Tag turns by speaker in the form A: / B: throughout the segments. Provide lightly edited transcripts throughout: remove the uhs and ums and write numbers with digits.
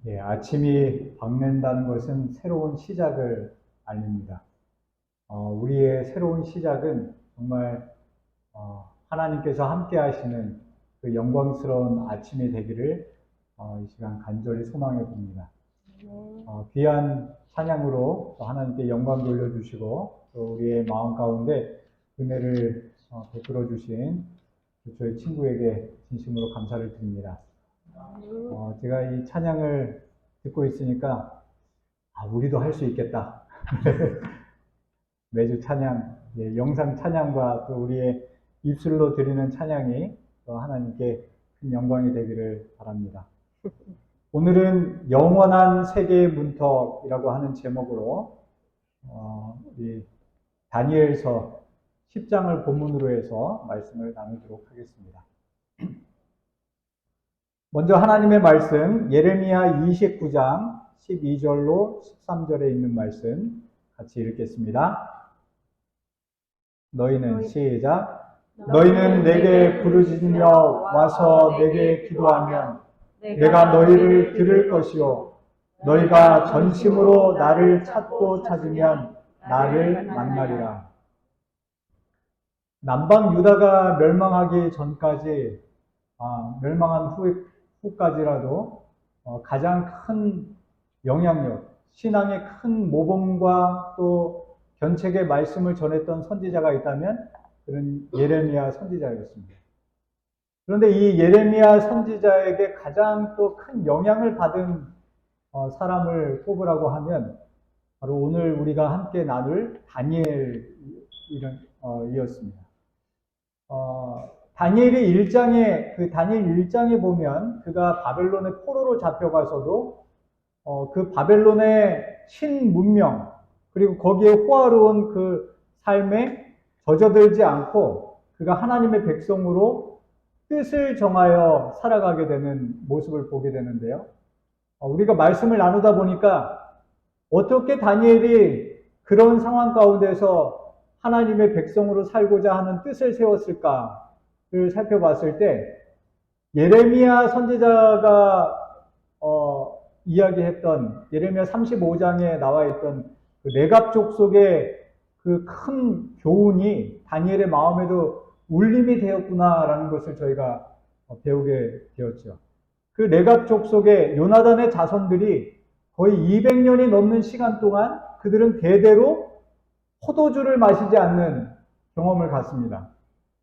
A: 예, 아침이 밝는다는 것은 새로운 시작을 알립니다. 우리의 새로운 시작은 정말 하나님께서 함께 하시는 그 영광스러운 아침이 되기를 이 시간 간절히 소망해 봅니다. 귀한 찬양으로 또 하나님께 영광 돌려주시고 또 우리의 마음 가운데 은혜를 베풀어 주신 저희 친구에게 진심으로 감사를 드립니다. 제가 이 찬양을 듣고 있으니까 우리도 할 수 있겠다. 매주 찬양, 영상 찬양과 또 우리의 입술로 드리는 찬양이 또 하나님께 큰 영광이 되기를 바랍니다. 오늘은 영원한 세계의 문턱이라고 하는 제목으로 우리 다니엘서 10장을 본문으로 해서 말씀을 나누도록 하겠습니다. 먼저 하나님의 말씀 예레미야 29장 12절로 13절에 있는 말씀 같이 읽겠습니다. 너희는 시작. 너희는 내게 부르짖으며 와서 내게 기도하면 내가 너희를 들을 것이요 너희가 전심으로 나를 찾고 찾으면 나를 만나리라. 남방 유다가 멸망하기 전까지 멸망한 후까지라도 가장 큰 영향력, 신앙의 큰 모범과 또 견책의 말씀을 전했던 선지자가 있다면 그는 예레미야 선지자였습니다. 그런데 이 예레미야 선지자에게 가장 또 큰 영향을 받은 사람을 꼽으라고 하면 바로 오늘 우리가 함께 나눌 다니엘이었습니다. 다니엘의 1장에, 다니엘 1장에 보면 그가 바벨론의 포로로 잡혀가서도 그 바벨론의 신문명, 그리고 거기에 호화로운 그 삶에 젖어들지 않고 그가 하나님의 백성으로 뜻을 정하여 살아가게 되는 모습을 보게 되는데요. 우리가 말씀을 나누다 보니까 어떻게 다니엘이 그런 상황 가운데서 하나님의 백성으로 살고자 하는 뜻을 세웠을까를 살펴봤을 때 예레미야 선지자가 이야기했던 예레미야 35장에 나와 있던 그 레갑 족속의 그 큰 교훈이 다니엘의 마음에도 울림이 되었구나라는 것을 저희가 배우게 되었죠. 그 레갑 족속의 요나단의 자손들이 거의 200년이 넘는 시간 동안 그들은 대대로 포도주를 마시지 않는 경험을 갖습니다.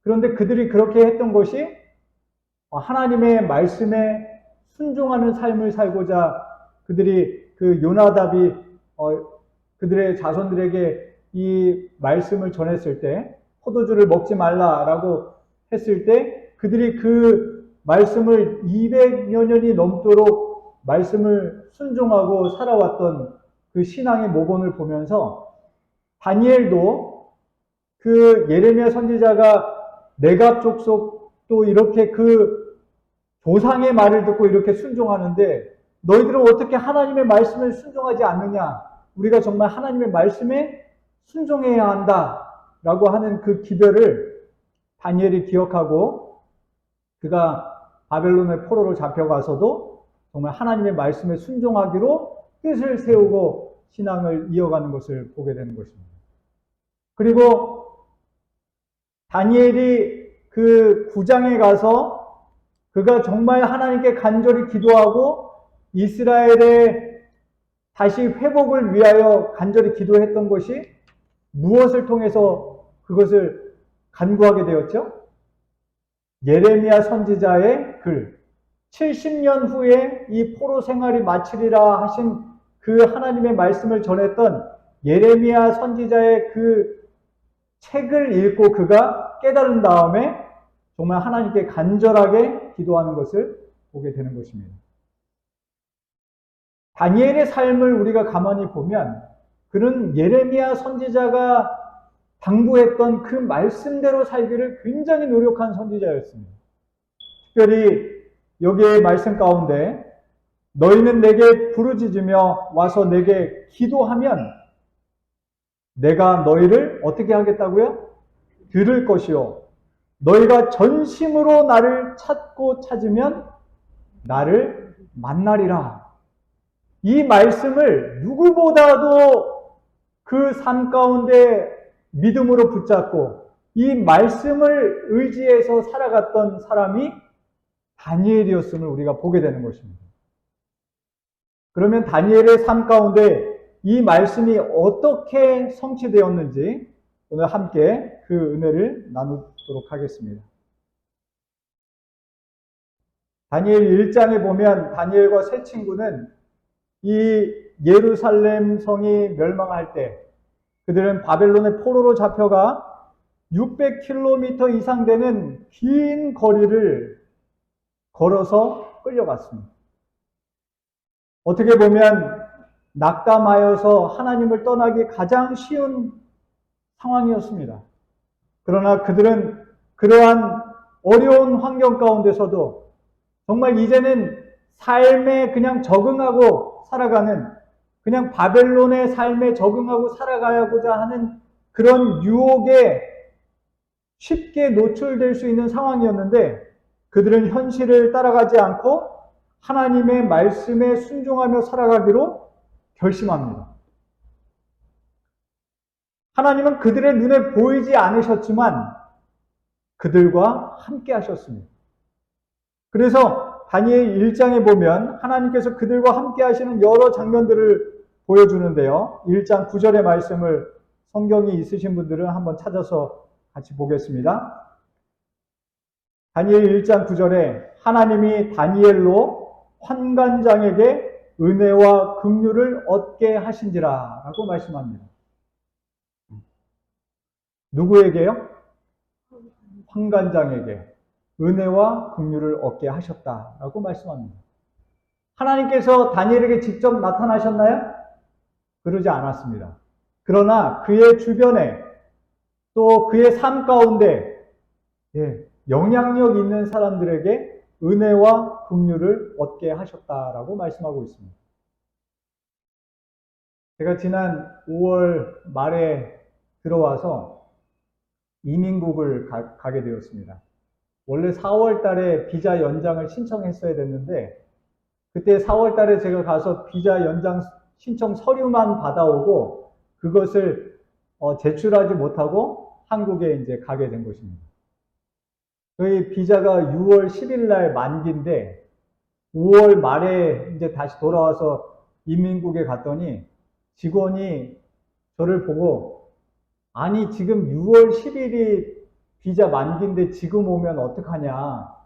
A: 그런데 그들이 그렇게 했던 것이 하나님의 말씀에 순종하는 삶을 살고자 그들이 그 요나답이 그들의 자손들에게 이 말씀을 전했을 때 포도주를 먹지 말라라고 했을 때 그들이 그 말씀을 200여 년이 넘도록 말씀을 순종하고 살아왔던 그 신앙의 모범을 보면서 다니엘도 그 예레미야 선지자가 레갑 족속도 이렇게 그 조상의 말을 듣고 이렇게 순종하는데 너희들은 어떻게 하나님의 말씀을 순종하지 않느냐? 우리가 정말 하나님의 말씀에 순종해야 한다라고 하는 그 기별을 다니엘이 기억하고 그가 바벨론의 포로로 잡혀가서도 정말 하나님의 말씀에 순종하기로 뜻을 세우고 신앙을 이어가는 것을 보게 되는 것입니다. 그리고 다니엘이 그 9장에 가서 그가 정말 하나님께 간절히 기도하고 이스라엘의 다시 회복을 위하여 간절히 기도했던 것이 무엇을 통해서 그것을 간구하게 되었죠? 예레미야 선지자의 글. 70년 후에 이 포로 생활이 마치리라 하신 그 하나님의 말씀을 전했던 예레미야 선지자의 그 책을 읽고 그가 깨달은 다음에 정말 하나님께 간절하게 기도하는 것을 보게 되는 것입니다. 다니엘의 삶을 우리가 가만히 보면 그는 예레미야 선지자가 당부했던 그 말씀대로 살기를 굉장히 노력한 선지자였습니다. 특별히 여기의 말씀 가운데 너희는 내게 부르짖으며 와서 내게 기도하면 내가 너희를 어떻게 하겠다고요? 들을 것이요 너희가 전심으로 나를 찾고 찾으면 나를 만나리라 이 말씀을 누구보다도 그 삶 가운데 믿음으로 붙잡고 이 말씀을 의지해서 살아갔던 사람이 다니엘이었음을 우리가 보게 되는 것입니다. 그러면 다니엘의 삶 가운데 이 말씀이 어떻게 성취되었는지 오늘 함께 그 은혜를 나누도록 하겠습니다. 다니엘 1장에 보면 다니엘과 세 친구는 이 예루살렘 성이 멸망할 때 그들은 바벨론의 포로로 잡혀가 600km 이상 되는 긴 거리를 걸어서 끌려갔습니다. 어떻게 보면 낙담하여서 하나님을 떠나기 가장 쉬운 상황이었습니다. 그러나 그들은 그러한 어려운 환경 가운데서도 정말 이제는 삶에 그냥 적응하고 살아가는, 그냥 바벨론의 삶에 적응하고 살아가고자 하는 그런 유혹에 쉽게 노출될 수 있는 상황이었는데 그들은 현실을 따라가지 않고 하나님의 말씀에 순종하며 살아가기로 결심합니다. 하나님은 그들의 눈에 보이지 않으셨지만 그들과 함께 하셨습니다. 그래서 다니엘 1장에 보면 하나님께서 그들과 함께 하시는 여러 장면들을 보여주는데요. 1장 9절의 말씀을 성경이 있으신 분들은 한번 찾아서 같이 보겠습니다. 다니엘 1장 9절에 하나님이 다니엘로 환관장에게 은혜와 긍휼을 얻게 하신지라 라고 말씀합니다. 누구에게요? 환관장에게 은혜와 긍휼을 얻게 하셨다라고 말씀합니다. 하나님께서 다니엘에게 직접 나타나셨나요? 그러지 않았습니다. 그러나 그의 주변에 또 그의 삶 가운데 영향력 있는 사람들에게 은혜와 긍휼을 얻게 하셨다라고 말씀하고 있습니다. 제가 지난 5월 말에 들어와서 이민국을 가게 되었습니다. 원래 4월 달에 비자 연장을 신청했어야 됐는데 그때 4월 달에 제가 가서 비자 연장 신청 서류만 받아오고 그것을 제출하지 못하고 한국에 이제 가게 된 것입니다. 저희 비자가 6월 10일 날 만기인데 5월 말에 이제 다시 돌아와서 이민국에 갔더니 직원이 저를 보고 아니 지금 6월 10일이 비자 만기인데 지금 오면 어떡하냐.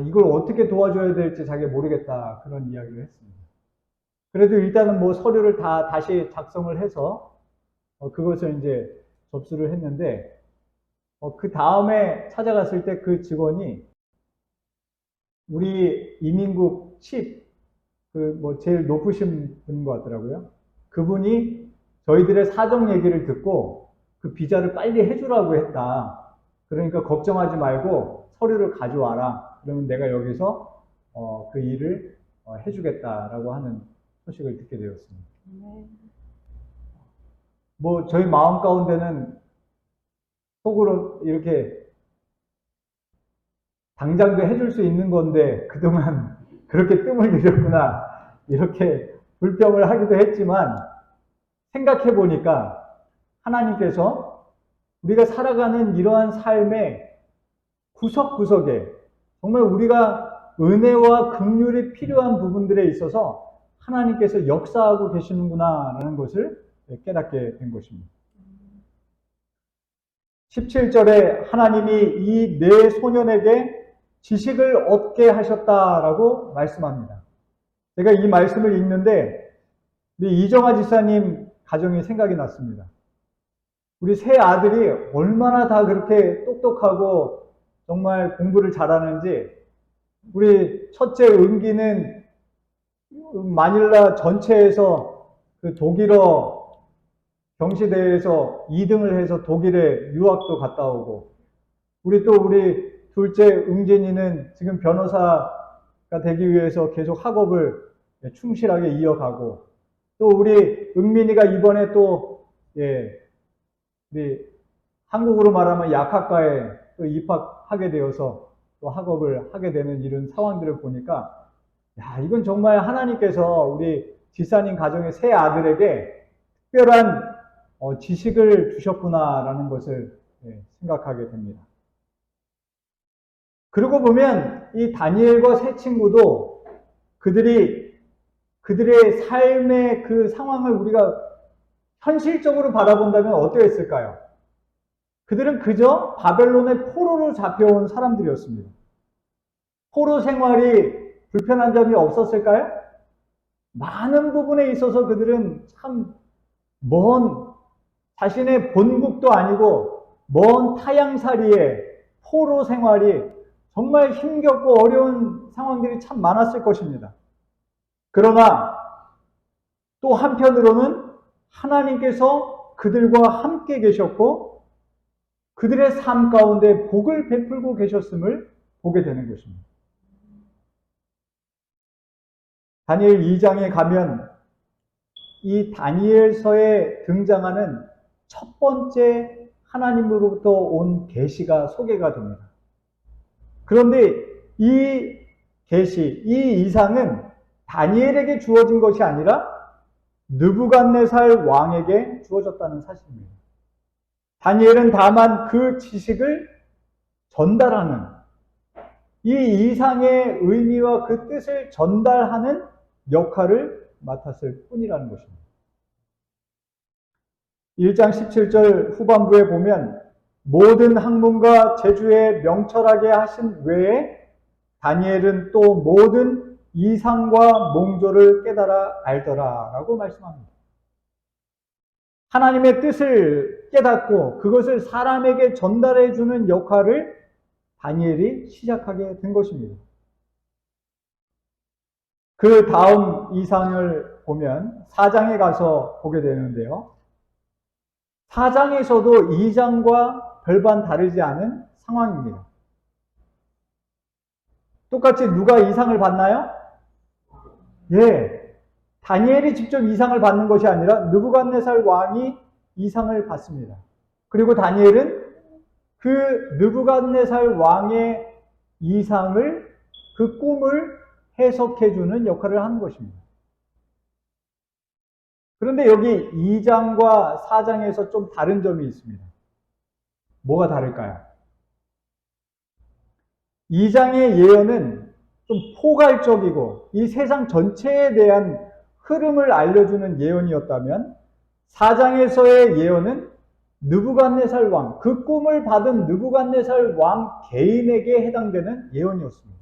A: 이걸 어떻게 도와줘야 될지 자기가 모르겠다. 그런 이야기를 했습니다. 그래도 일단은 뭐 서류를 다 다시 작성을 해서 그것을 이제 접수를 했는데 그 다음에 찾아갔을 때 그 직원이 우리 이민국 칩, 제일 높으신 분인 것 같더라고요. 그분이 저희들의 사정 얘기를 듣고 그 비자를 빨리 해주라고 했다. 그러니까 걱정하지 말고 서류를 가져와라. 그러면 내가 여기서 그 일을 해주겠다라고 하는 소식을 듣게 되었습니다. 뭐 저희 마음 가운데는 속으로 이렇게 당장도 해줄 수 있는 건데 그동안 그렇게 뜸을 들였구나 이렇게 불평을 하기도 했지만 생각해 보니까 하나님께서 우리가 살아가는 이러한 삶의 구석구석에 정말 우리가 은혜와 긍휼이 필요한 부분들에 있어서 하나님께서 역사하고 계시는구나라는 것을 깨닫게 된 것입니다. 17절에 하나님이 이 네 소년에게 지식을 얻게 하셨다라고 말씀합니다. 제가 이 말씀을 읽는데 우리 이정아 지사님 가정이 생각이 났습니다. 우리 세 아들이 얼마나 다 그렇게 똑똑하고 정말 공부를 잘하는지 우리 첫째 은기는 마닐라 전체에서 그 독일어 경시대회에서 2등을 해서 독일에 유학도 갔다 오고 우리 둘째 응진이는 지금 변호사가 되기 위해서 계속 학업을 충실하게 이어가고 또 우리 은민이가 이번에 우리 한국으로 말하면 약학과에 또 입학하게 되어서 또 학업을 하게 되는 이런 상황들을 보니까 야, 이건 정말 하나님께서 우리 지사님 가정의 세 아들에게 특별한 지식을 주셨구나라는 것을 생각하게 됩니다. 그러고 보면 이 다니엘과 세 친구도 그들의 삶의 그 상황을 우리가 현실적으로 바라본다면 어떠했을까요? 그들은 그저 바벨론의 포로로 잡혀온 사람들이었습니다. 포로 생활이 불편한 점이 없었을까요? 많은 부분에 있어서 그들은 참 자신의 본국도 아니고 먼 타향살이의 포로 생활이 정말 힘겹고 어려운 상황들이 참 많았을 것입니다. 그러나 또 한편으로는 하나님께서 그들과 함께 계셨고 그들의 삶 가운데 복을 베풀고 계셨음을 보게 되는 것입니다. 다니엘 2장에 가면 이 다니엘서에 등장하는 첫 번째 하나님으로부터 온 계시가 소개가 됩니다. 그런데 이 계시, 이 이상은 다니엘에게 주어진 것이 아니라 느부갓네살 왕에게 주어졌다는 사실입니다. 다니엘은 다만 그 지식을 전달하는, 이 이상의 의미와 그 뜻을 전달하는 역할을 맡았을 뿐이라는 것입니다. 1장 17절 후반부에 보면 모든 학문과 제주에 명철하게 하신 외에 다니엘은 또 모든 이상과 몽조를 깨달아 알더라 라고 말씀합니다. 하나님의 뜻을 깨닫고 그것을 사람에게 전달해 주는 역할을 다니엘이 시작하게 된 것입니다. 그 다음 이상을 보면 4장에 가서 보게 되는데요. 4장에서도 2장과 별반 다르지 않은 상황입니다. 똑같이 누가 이상을 받나요? 예. 다니엘이 직접 이상을 받는 것이 아니라 느부갓네살 왕이 이상을 받습니다. 그리고 다니엘은 그 느부갓네살 왕의 이상을, 그 꿈을 해석해주는 역할을 하는 것입니다. 그런데 여기 2장과 4장에서 좀 다른 점이 있습니다. 뭐가 다를까요? 2장의 예언은 좀 포괄적이고 이 세상 전체에 대한 흐름을 알려주는 예언이었다면 4장에서의 예언은 느부갓네살 왕, 그 꿈을 받은 느부갓네살 왕 개인에게 해당되는 예언이었습니다.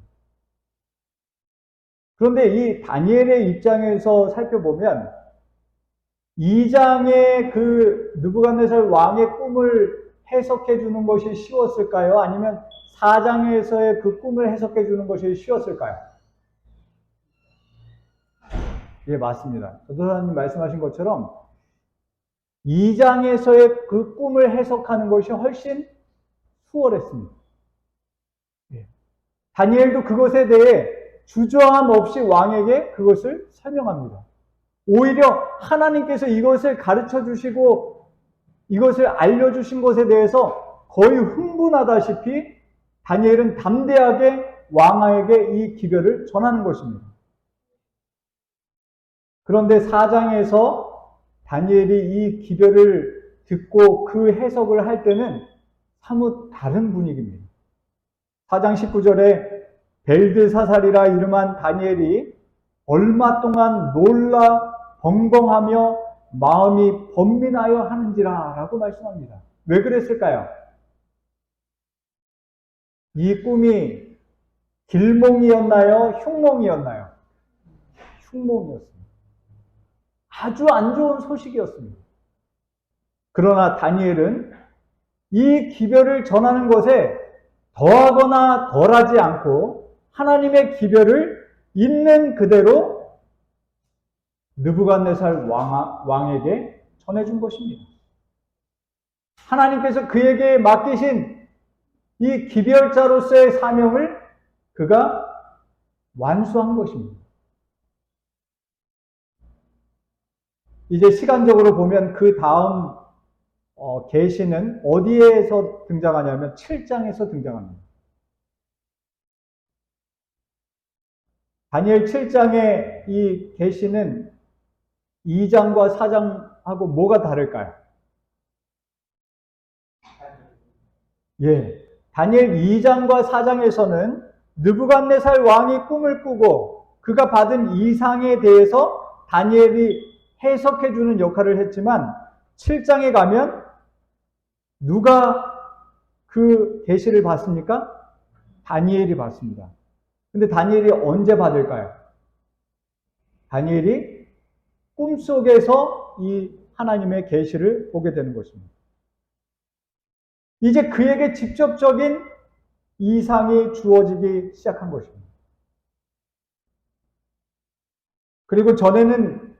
A: 그런데 이 다니엘의 입장에서 살펴보면 2장의 그 느부갓네살 왕의 꿈을 해석해 주는 것이 쉬웠을까요? 아니면 4장에서의 그 꿈을 해석해 주는 것이 쉬웠을까요? 예, 맞습니다. 전도사님 말씀하신 것처럼 2장에서의 그 꿈을 해석하는 것이 훨씬 수월했습니다. 예. 다니엘도 그것에 대해 주저함 없이 왕에게 그것을 설명합니다. 오히려 하나님께서 이것을 가르쳐 주시고 이것을 알려주신 것에 대해서 거의 흥분하다시피 다니엘은 담대하게 왕에게 이 기별을 전하는 것입니다. 그런데 4장에서 다니엘이 이 기별을 듣고 그 해석을 할 때는 사뭇 다른 분위기입니다. 4장 19절에 벨드사살이라 이름한 다니엘이 얼마 동안 놀라 벙벙하며 마음이 번민하여 하는지라 라고 말씀합니다. 왜 그랬을까요? 이 꿈이 길몽이었나요? 흉몽이었나요? 흉몽이었습니다. 아주 안 좋은 소식이었습니다. 그러나 다니엘은 이 기별을 전하는 것에 더하거나 덜하지 않고 하나님의 기별을 있는 그대로 느부갓네살 왕에게 전해준 것입니다. 하나님께서 그에게 맡기신 이 기별자로서의 사명을 그가 완수한 것입니다. 이제 시간적으로 보면 그 다음 계시는 어디에서 등장하냐면 7장에서 등장합니다. 다니엘 7장의 이 계시는 2장과 4장하고 뭐가 다를까요? 예. 다니엘 2장과 4장에서는 느부갓네살 왕이 꿈을 꾸고 그가 받은 이상에 대해서 다니엘이 해석해 주는 역할을 했지만 7장에 가면 누가 그 계시를 봤습니까? 다니엘이 봤습니다. 근데 다니엘이 언제 받을까요? 다니엘이 꿈속에서 이 하나님의 계시를 보게 되는 것입니다. 이제 그에게 직접적인 이상이 주어지기 시작한 것입니다. 그리고 전에는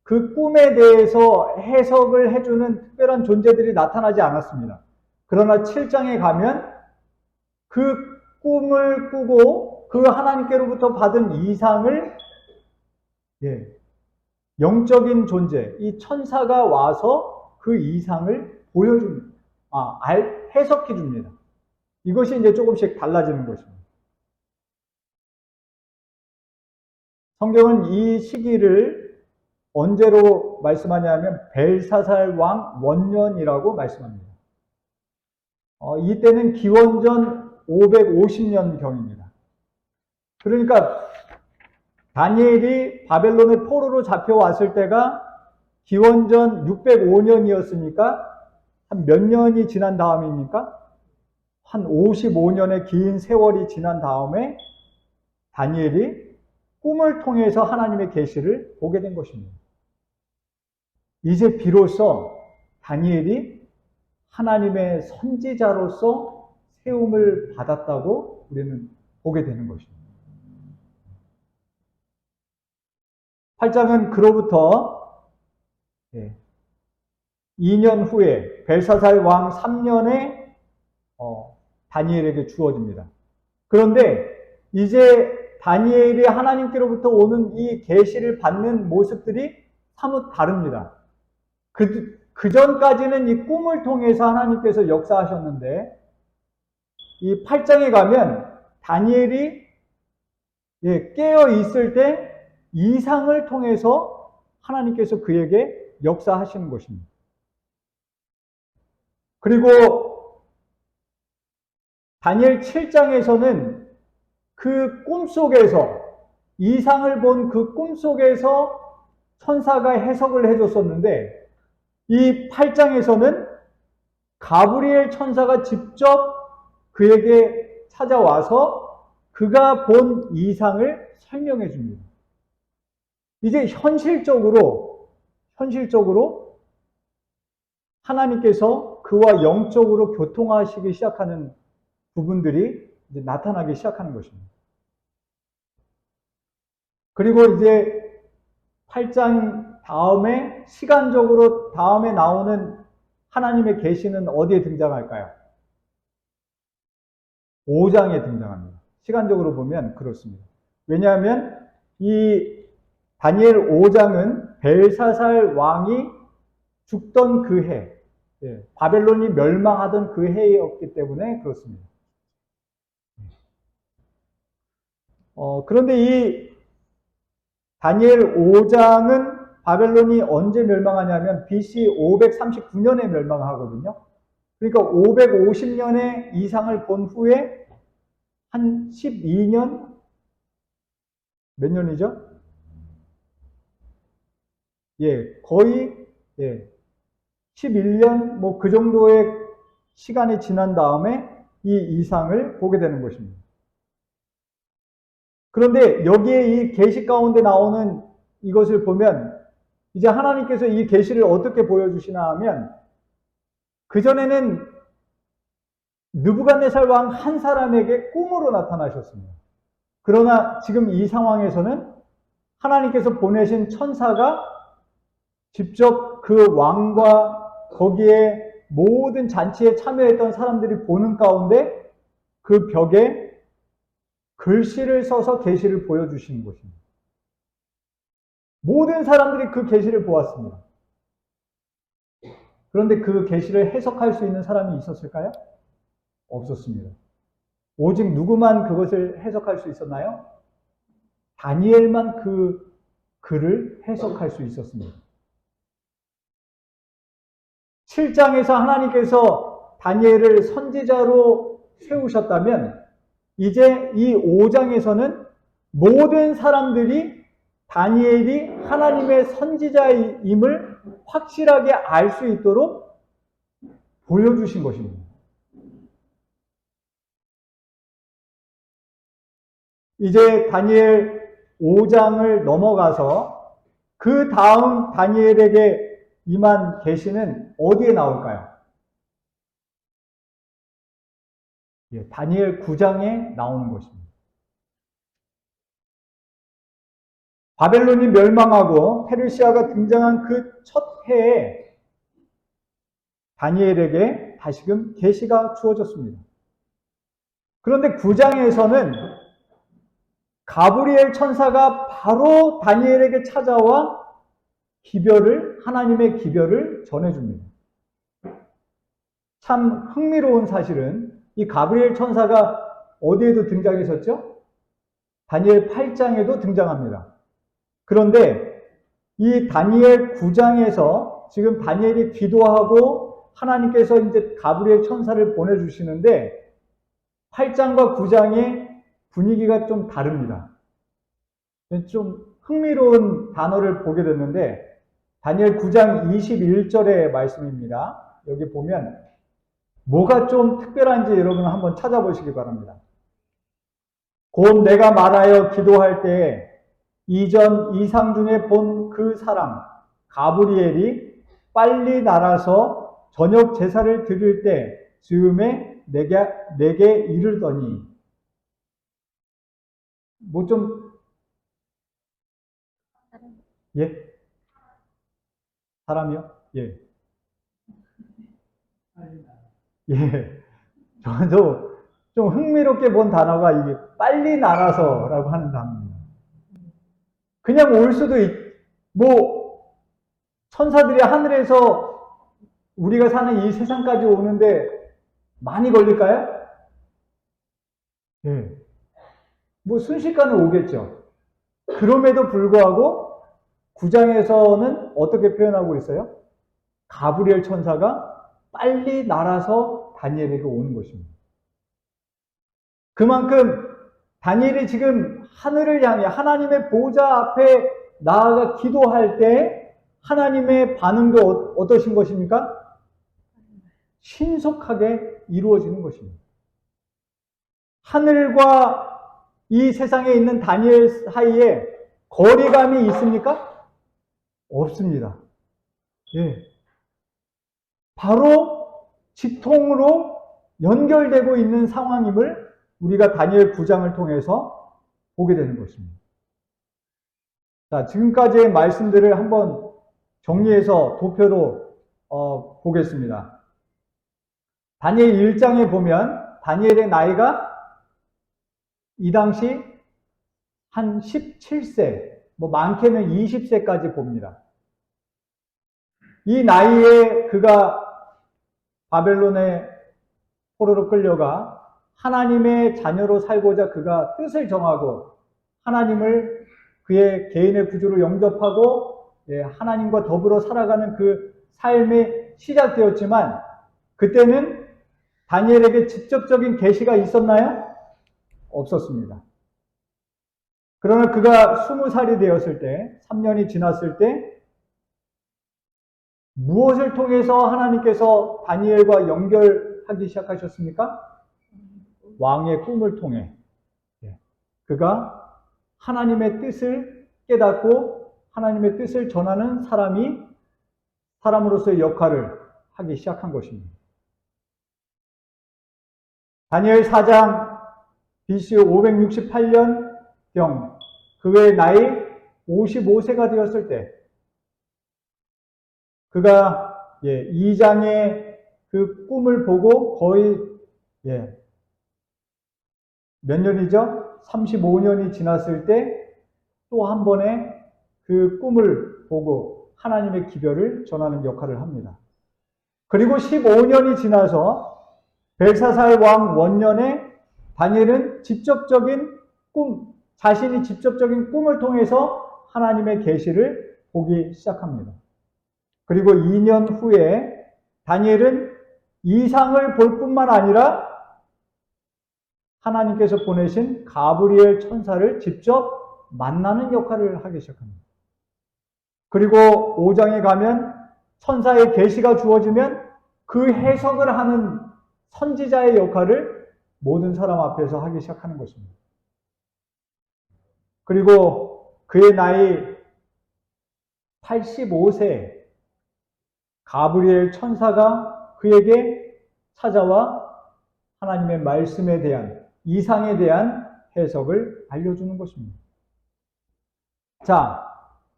A: 그 꿈에 대해서 해석을 해주는 특별한 존재들이 나타나지 않았습니다. 그러나 7장에 가면 그 꿈을 꾸고 그 하나님께로부터 받은 이상을 영적인 존재, 이 천사가 와서 그 이상을 보여줍니다. 해석해 줍니다. 이것이 이제 조금씩 달라지는 것입니다. 성경은 이 시기를 언제로 말씀하냐면 벨사살 왕 원년이라고 말씀합니다. 이때는 기원전 550년 경입니다. 그러니까 다니엘이 바벨론의 포로로 잡혀왔을 때가 기원전 605년이었으니까 한 몇 년이 지난 다음입니까? 한 55년의 긴 세월이 지난 다음에 다니엘이 꿈을 통해서 하나님의 계시를 보게 된 것입니다. 이제 비로소 다니엘이 하나님의 선지자로서 세움을 받았다고 우리는 보게 되는 것입니다. 8장은 그로부터 2년 후에 벨사살 왕 3년에 다니엘에게 주어집니다. 그런데 이제 다니엘이 하나님께로부터 오는 이 계시를 받는 모습들이 사뭇 다릅니다. 그 전까지는 이 꿈을 통해서 하나님께서 역사하셨는데 이 8장에 가면 다니엘이 깨어 있을 때 이상을 통해서 하나님께서 그에게 역사하시는 것입니다. 그리고 다니엘 7장에서는 그 꿈속에서 이상을 본 그 꿈속에서 천사가 해석을 해줬었는데 이 8장에서는 가브리엘 천사가 직접 그에게 찾아와서 그가 본 이상을 설명해 줍니다. 이제 현실적으로 하나님께서 그와 영적으로 교통하시기 시작하는 부분들이 이제 나타나기 시작하는 것입니다. 그리고 이제 8장 다음에 시간적으로 다음에 나오는 하나님의 계시는 어디에 등장할까요? 5장에 등장합니다. 시간적으로 보면 그렇습니다. 왜냐하면 이 다니엘 5장은 벨사살 왕이 죽던 그 해, 바벨론이 멸망하던 그 해였기 때문에 그렇습니다. 그런데 이 다니엘 5장은 바벨론이 언제 멸망하냐면 BC 539년에 멸망하거든요. 그러니까 550년의 이상을 본 후에 한 12년? 몇 년이죠? 거의 11년 뭐 그 정도의 시간이 지난 다음에 이 이상을 보게 되는 것입니다. 그런데 여기에 이 계시 가운데 나오는 이것을 보면 이제 하나님께서 이 계시를 어떻게 보여주시나 하면 그전에는 느부갓네살 왕 한 사람에게 꿈으로 나타나셨습니다. 그러나 지금 이 상황에서는 하나님께서 보내신 천사가 직접 그 왕과 거기에 모든 잔치에 참여했던 사람들이 보는 가운데 그 벽에 글씨를 써서 계시를 보여주시는 것입니다. 모든 사람들이 그 계시를 보았습니다. 그런데 그 계시를 해석할 수 있는 사람이 있었을까요? 없었습니다. 오직 누구만 그것을 해석할 수 있었나요? 다니엘만 그 글을 해석할 수 있었습니다. 7장에서 하나님께서 다니엘을 선지자로 세우셨다면 이제 이 5장에서는 모든 사람들이 다니엘이 하나님의 선지자임을 확실하게 알 수 있도록 보여주신 것입니다. 이제 다니엘 5장을 넘어가서 그 다음 다니엘에게 임한 계시는 어디에 나올까요? 예, 다니엘 9장에 나오는 것입니다. 바벨론이 멸망하고 페르시아가 등장한 그 첫 해에 다니엘에게 다시금 계시가 주어졌습니다. 그런데 9장에서는 가브리엘 천사가 바로 다니엘에게 찾아와 하나님의 기별을 전해줍니다. 참 흥미로운 사실은 이 가브리엘 천사가 어디에도 등장했었죠? 다니엘 8장에도 등장합니다. 그런데 이 다니엘 9장에서 지금 다니엘이 기도하고 하나님께서 이제 가브리엘 천사를 보내주시는데 8장과 9장의 분위기가 좀 다릅니다. 좀 흥미로운 단어를 보게 됐는데 다니엘 9장 21절의 말씀입니다. 여기 보면 뭐가 좀 특별한지 여러분 한번 찾아보시기 바랍니다. 곧 내가 말하여 기도할 때에 이전 이상 중에 본 그 사람 가브리엘이 빨리 날아서 저녁 제사를 드릴 때 즈음에 내게 이르더니 뭐 좀 예? 사람이요? 예. 예. 저도 좀 흥미롭게 본 단어가 이게 빨리 날아서라고 하는 단어입니다. 그냥 올 수도 뭐 천사들이 하늘에서 우리가 사는 이 세상까지 오는데 많이 걸릴까요? 예. 뭐 순식간에 오겠죠. 그럼에도 불구하고 9장에서는 어떻게 표현하고 있어요? 가브리엘 천사가 빨리 날아서 다니엘에게 오는 것입니다. 그만큼 다니엘이 지금 하늘을 향해 하나님의 보좌 앞에 나아가 기도할 때 하나님의 반응도 어떠신 것입니까? 신속하게 이루어지는 것입니다. 하늘과 이 세상에 있는 다니엘 사이에 거리감이 있습니까? 없습니다. 예. 바로 직통으로 연결되고 있는 상황임을 우리가 다니엘 9장을 통해서 보게 되는 것입니다. 자, 지금까지의 말씀들을 한번 정리해서 도표로 보겠습니다. 다니엘 1장에 보면 다니엘의 나이가 이 당시 한 17세, 뭐 많게는 20세까지 봅니다. 이 나이에 그가 바벨론의 포로로 끌려가 하나님의 자녀로 살고자 그가 뜻을 정하고 하나님을 그의 개인의 구주로 영접하고 하나님과 더불어 살아가는 그 삶이 시작되었지만 그때는 다니엘에게 직접적인 계시가 있었나요? 없었습니다. 그러나 그가 20살이 되었을 때, 3년이 지났을 때 무엇을 통해서 하나님께서 다니엘과 연결하기 시작하셨습니까? 왕의 꿈을 통해 그가 하나님의 뜻을 깨닫고 하나님의 뜻을 전하는 사람으로서의 역할을 하기 시작한 것입니다. 다니엘 4장 BC 568년경 그의 나이 55세가 되었을 때 그가 2장의 그 꿈을 보고 거의 몇 년이죠? 35년이 지났을 때 또 한 번의 그 꿈을 보고 하나님의 기별을 전하는 역할을 합니다. 그리고 15년이 지나서 벨사살 왕 원년에 다니엘은 직접적인 꿈, 자신이 직접적인 꿈을 통해서 하나님의 계시를 보기 시작합니다. 그리고 2년 후에 다니엘은 이상을 볼 뿐만 아니라 하나님께서 보내신 가브리엘 천사를 직접 만나는 역할을 하기 시작합니다. 그리고 5장에 가면 천사의 계시가 주어지면 그 해석을 하는 선지자의 역할을 모든 사람 앞에서 하기 시작하는 것입니다. 그리고 그의 나이 85세 가브리엘 천사가 그에게 찾아와 하나님의 말씀에 대한, 이상에 대한 해석을 알려주는 것입니다. 자,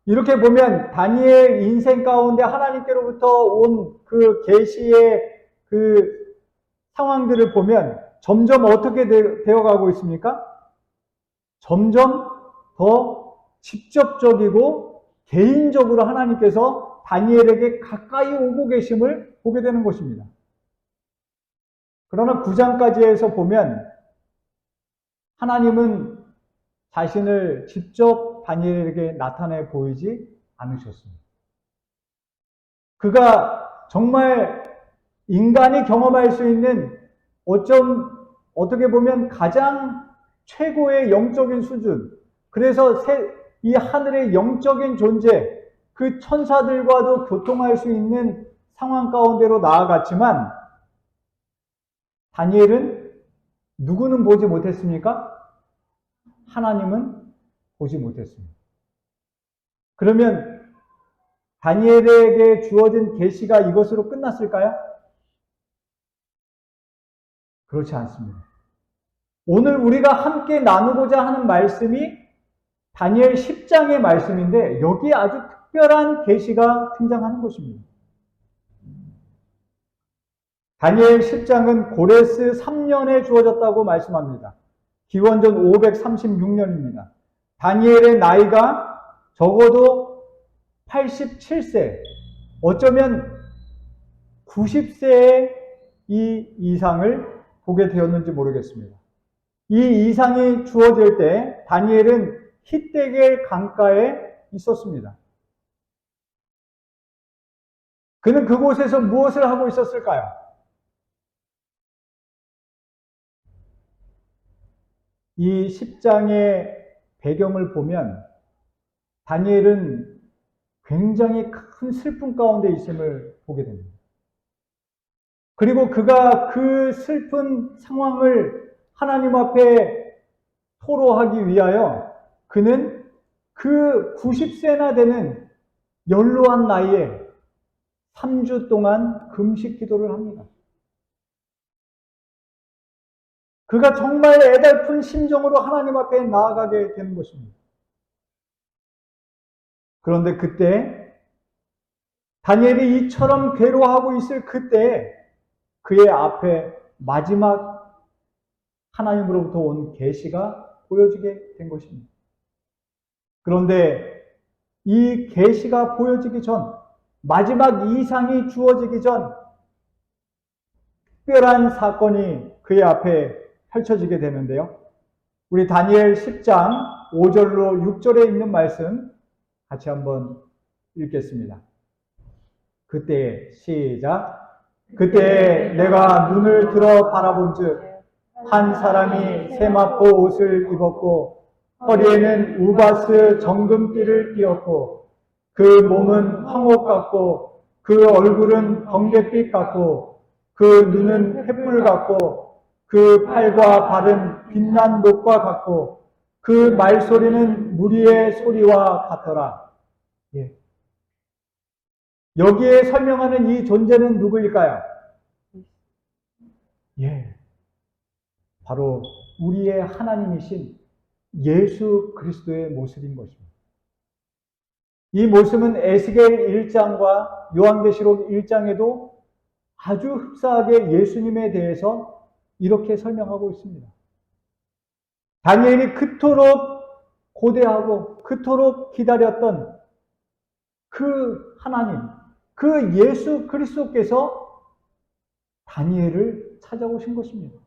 A: 이렇게 보면 다니엘 인생 가운데 하나님께로부터 온 그 계시의 그 상황들을 보면 점점 어떻게 되어가고 있습니까? 점점 더 직접적이고 개인적으로 하나님께서 다니엘에게 가까이 오고 계심을 보게 되는 것입니다. 그러나 9장까지에서 보면 하나님은 자신을 직접 다니엘에게 나타내 보이지 않으셨습니다. 그가 정말 인간이 경험할 수 있는 어떻게 보면 가장 최고의 영적인 수준, 그래서 이 하늘의 영적인 존재, 그 천사들과도 교통할 수 있는 상황 가운데로 나아갔지만 다니엘은 누구는 보지 못했습니까? 하나님은 보지 못했습니다. 그러면 다니엘에게 주어진 계시가 이것으로 끝났을까요? 그렇지 않습니다. 오늘 우리가 함께 나누고자 하는 말씀이 다니엘 10장의 말씀인데 여기에 아주 특별한 계시가 등장하는 것입니다. 다니엘 10장은 고레스 3년에 주어졌다고 말씀합니다. 기원전 536년입니다. 다니엘의 나이가 적어도 87세, 어쩌면 90세의 이 이상을 보게 되었는지 모르겠습니다. 이 이상이 주어질 때 다니엘은 히데겔 강가에 있었습니다. 그는 그곳에서 무엇을 하고 있었을까요? 이 10장의 배경을 보면 다니엘은 굉장히 큰 슬픔 가운데 있음을 보게 됩니다. 그리고 그가 그 슬픈 상황을 하나님 앞에 토로하기 위하여 그는 그 90세나 되는 연로한 나이에 3주 동안 금식 기도를 합니다. 그가 정말 애달픈 심정으로 하나님 앞에 나아가게 되는 것입니다. 그런데 그때 다니엘이 이처럼 괴로워하고 있을 그때 그의 앞에 마지막 하나님으로부터 온 계시가 보여지게 된 것입니다. 그런데 이 계시가 보여지기 전, 마지막 이상이 주어지기 전 특별한 사건이 그의 앞에 펼쳐지게 되는데요. 우리 다니엘 10장 5절로 6절에 있는 말씀 같이 한번 읽겠습니다. 그때 시작. 그때 내가 눈을 들어 바라본즉 한 사람이 세마포 옷을 입었고 허리에는 우바스 정금띠를 띠었고 그 몸은 황옥 같고 그 얼굴은 번갯빛 같고 그 눈은 횃불 같고 그 팔과 발은 빛난 녹과 같고 그 말소리는 무리의 소리와 같더라. 예. 여기에 설명하는 이 존재는 누구일까요? 예. 바로 우리의 하나님이신 예수 그리스도의 모습인 것입니다. 이 모습은 에스겔 1장과 요한계시록 1장에도 아주 흡사하게 예수님에 대해서 이렇게 설명하고 있습니다. 다니엘이 그토록 고대하고 그토록 기다렸던 그 하나님, 그 예수 그리스도께서 다니엘을 찾아오신 것입니다.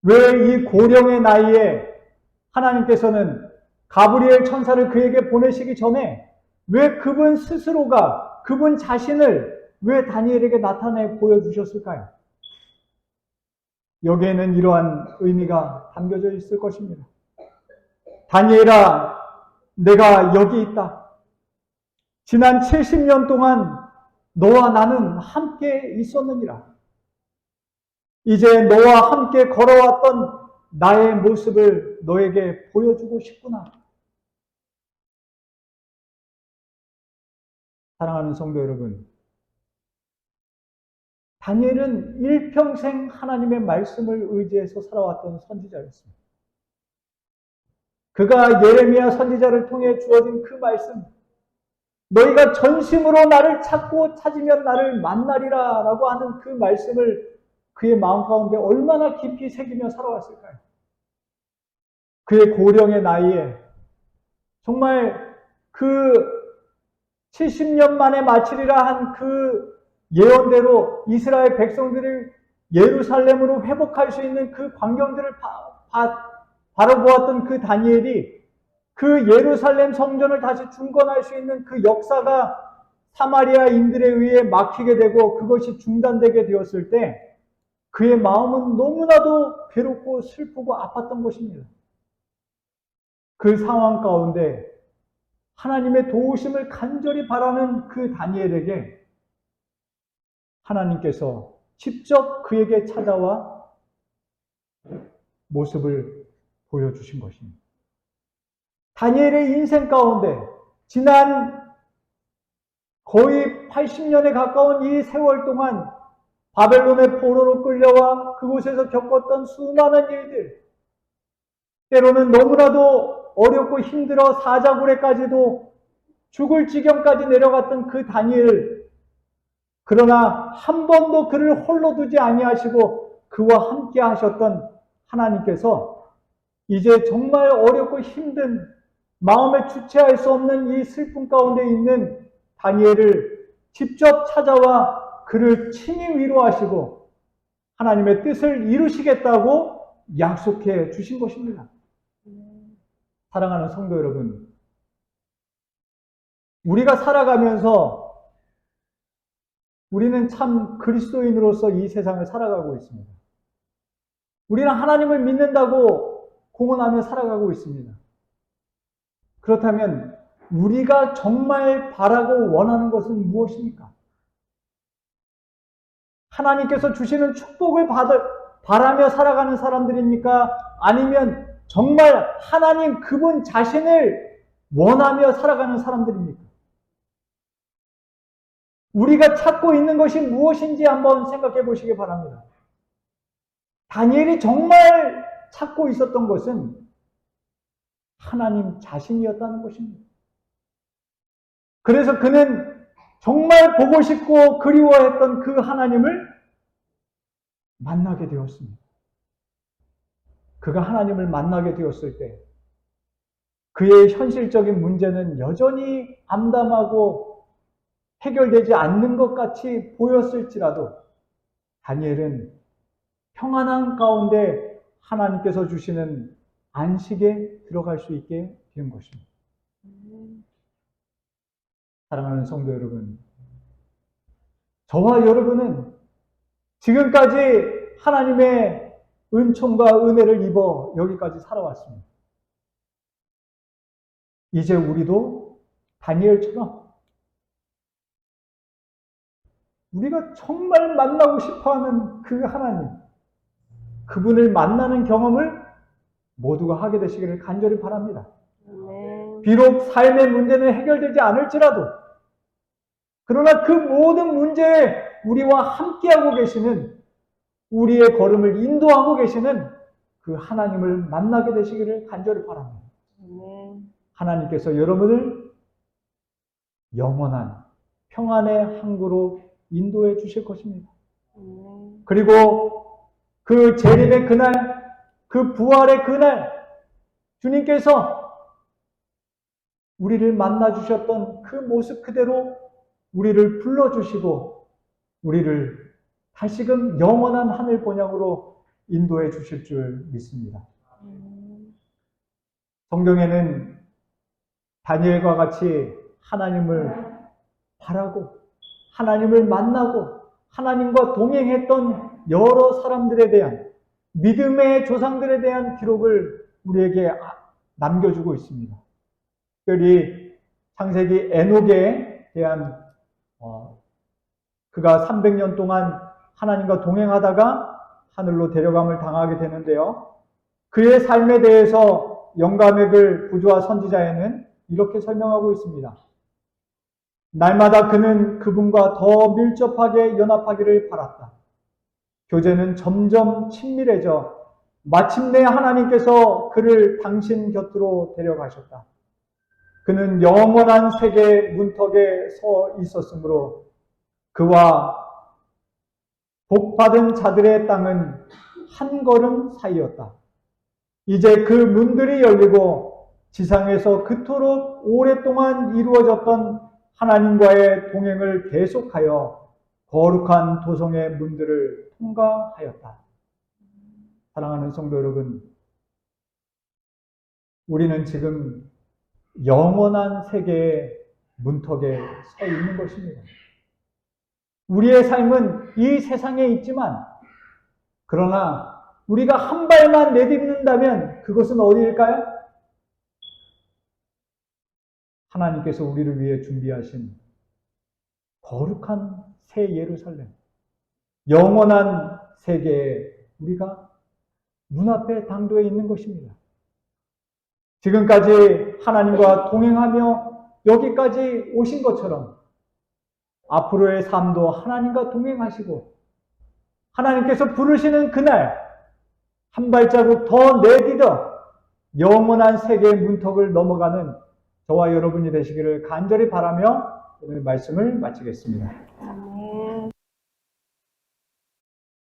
A: 왜 이 고령의 나이에 하나님께서는 가브리엘 천사를 그에게 보내시기 전에 왜 그분 스스로가 그분 자신을 왜 다니엘에게 나타내 보여주셨을까요? 여기에는 이러한 의미가 담겨져 있을 것입니다. 다니엘아, 내가 여기 있다. 지난 70년 동안 너와 나는 함께 있었느니라. 이제 너와 함께 걸어왔던 나의 모습을 너에게 보여주고 싶구나. 사랑하는 성도 여러분, 다니엘은 일평생 하나님의 말씀을 의지해서 살아왔던 선지자였습니다. 그가 예레미야 선지자를 통해 주어진 그 말씀, 너희가 전심으로 나를 찾고 찾으면 나를 만나리라 라고 하는 그 말씀을 그의 마음 가운데 얼마나 깊이 새기며 살아왔을까요? 그의 고령의 나이에 정말 그 70년 만에 마치리라 한 그 예언대로 이스라엘 백성들을 예루살렘으로 회복할 수 있는 그 광경들을 바라보았던 그 다니엘이 그 예루살렘 성전을 다시 중건할 수 있는 그 역사가 사마리아인들에 의해 막히게 되고 그것이 중단되게 되었을 때 그의 마음은 너무나도 괴롭고 슬프고 아팠던 것입니다. 그 상황 가운데 하나님의 도우심을 간절히 바라는 그 다니엘에게 하나님께서 직접 그에게 찾아와 모습을 보여주신 것입니다. 다니엘의 인생 가운데 지난 거의 80년에 가까운 이 세월 동안 바벨론의 포로로 끌려와 그곳에서 겪었던 수많은 일들, 때로는 너무나도 어렵고 힘들어 사자굴에까지도 죽을 지경까지 내려갔던 그 다니엘, 그러나 한 번도 그를 홀로 두지 아니하시고 그와 함께 하셨던 하나님께서 이제 정말 어렵고 힘든 마음에 주체할 수 없는 이 슬픔 가운데 있는 다니엘을 직접 찾아와 그를 친히 위로하시고 하나님의 뜻을 이루시겠다고 약속해 주신 것입니다. 사랑하는 성도 여러분, 우리가 살아가면서 우리는 참 그리스도인으로서 이 세상을 살아가고 있습니다. 우리는 하나님을 믿는다고 공언하며 살아가고 있습니다. 그렇다면 우리가 정말 바라고 원하는 것은 무엇입니까? 하나님께서 주시는 축복을 바라며 살아가는 사람들입니까? 아니면 정말 하나님 그분 자신을 원하며 살아가는 사람들입니까? 우리가 찾고 있는 것이 무엇인지 한번 생각해 보시기 바랍니다. 다니엘이 정말 찾고 있었던 것은 하나님 자신이었다는 것입니다. 그래서 그는 정말 보고 싶고 그리워했던 그 하나님을 만나게 되었습니다. 그가 하나님을 만나게 되었을 때 그의 현실적인 문제는 여전히 암담하고 해결되지 않는 것 같이 보였을지라도 다니엘은 평안한 가운데 하나님께서 주시는 안식에 들어갈 수 있게 된 것입니다. 사랑하는 성도 여러분, 저와 여러분은 지금까지 하나님의 은총과 은혜를 입어 여기까지 살아왔습니다. 이제 우리도 다니엘처럼 우리가 정말 만나고 싶어하는 그 하나님, 그분을 만나는 경험을 모두가 하게 되시기를 간절히 바랍니다. 비록 삶의 문제는 해결되지 않을지라도 그러나 그 모든 문제에 우리와 함께하고 계시는, 우리의 걸음을 인도하고 계시는 그 하나님을 만나게 되시기를 간절히 바랍니다. 하나님께서 여러분을 영원한 평안의 항구로 인도해 주실 것입니다. 그리고 그 재림의 그날, 그 부활의 그날, 주님께서 우리를 만나 주셨던 그 모습 그대로 우리를 불러주시고 우리를 다시금 영원한 하늘 본향으로 인도해 주실 줄 믿습니다. 성경에는 다니엘과 같이 하나님을 바라고 하나님을 만나고 하나님과 동행했던 여러 사람들에 대한 믿음의 조상들에 대한 기록을 우리에게 남겨주고 있습니다. 특별히 창세기 에녹에 대한 그가 300년 동안 하나님과 동행하다가 하늘로 데려감을 당하게 되는데요. 그의 삶에 대해서 영감액을 부조와 선지자에는 이렇게 설명하고 있습니다. 날마다 그는 그분과 더 밀접하게 연합하기를 바랐다. 교제는 점점 친밀해져 마침내 하나님께서 그를 당신 곁으로 데려가셨다. 그는 영원한 세계의 문턱에 서 있었으므로 그와 복받은 자들의 땅은 한 걸음 사이였다. 이제 그 문들이 열리고 지상에서 그토록 오랫동안 이루어졌던 하나님과의 동행을 계속하여 거룩한 도성의 문들을 통과하였다. 사랑하는 성도 여러분, 우리는 지금 영원한 세계의 문턱에 서 있는 것입니다. 우리의 삶은 이 세상에 있지만, 그러나 우리가 한 발만 내딛는다면 그것은 어디일까요? 하나님께서 우리를 위해 준비하신 거룩한 새 예루살렘, 영원한 세계에 우리가 눈앞에 당도해 있는 것입니다. 지금까지 하나님과 동행하며 여기까지 오신 것처럼 앞으로의 삶도 하나님과 동행하시고 하나님께서 부르시는 그날 한 발자국 더 내딛어 영원한 세계의 문턱을 넘어가는 저와 여러분이 되시기를 간절히 바라며 오늘 말씀을 마치겠습니다.